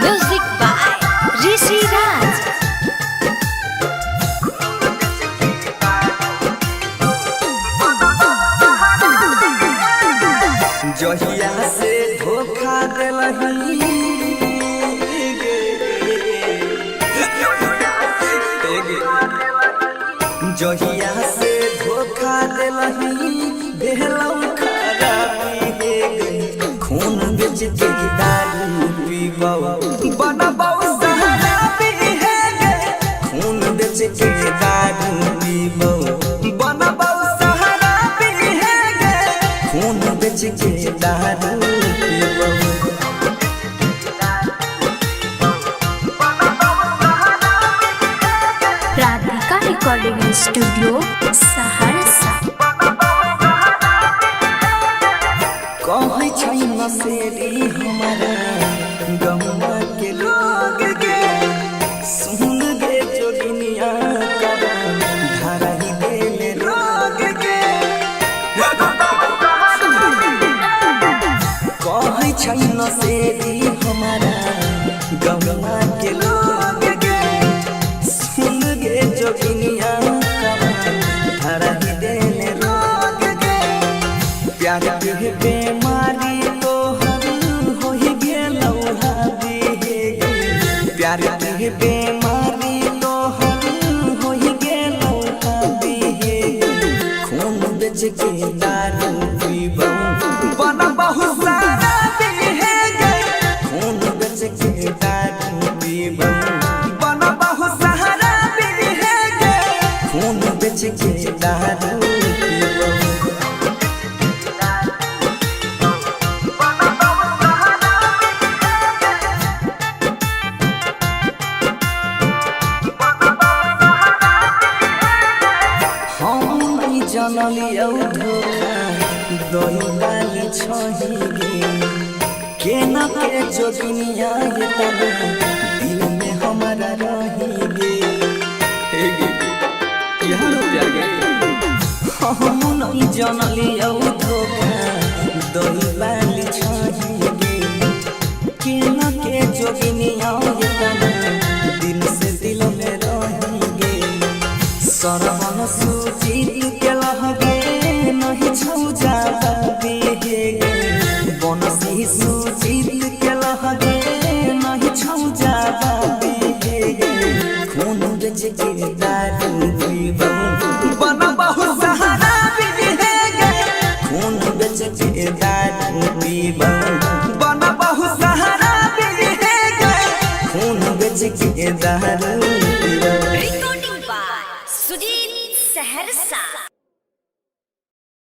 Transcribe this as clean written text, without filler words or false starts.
Music by Rishi Raj. जहिया से धोखा दिलही जहिया से धोखा दिलही बेहलौ खराबी हे गई खून बेच के दारू पीबौ बनबौ शराबी हे गई खून बेच के दारू पीबौ बनबौ शराबी हे गई खून बेच के दारू पीबौ। Radhika recording studio Saharsa. कहै छै नसेरी हमारा गम्मा के लोग गे सुन गे जोगिनिया कब धराई देले रोग गे कहै छै नसेरी हमारा गम्मा के लोग गे सुन गे जोगिनिया कब धराई देले रोग गे प्यार के बेमारी तोहर होई गेलौ हादी हे प्यार के बेमारी तोहर होई गेलौ हादी हे खून बेच के दारू पीबौ बनबौ शराबी हे खून बेच के दारू पीबौ बनबौ शराबी हे खून बेच के दारू पीबौ। जनलियौ धोखा दही डाली छही गे केना के जोगिनिया ये तना दिल में हमारा रही गे हे गे यहाँ रुपया गे हम नहीं जनलियौ धोखा दही डाली छही गे केना के जोगिनिया ये तना दिल से दिल में रही गे सरहन सुजीत के लहगे नहीं छौ जाता गे बनसी सुजीत के लहगे नहीं छौ जाता गे खून बेच के दारू पीबौ बनबौ शराबी हे खून बेच के दारू पीबौ बनबौ शराबी हे खून बेच के दारू पीबौ। Recording by Sujit Saharsa.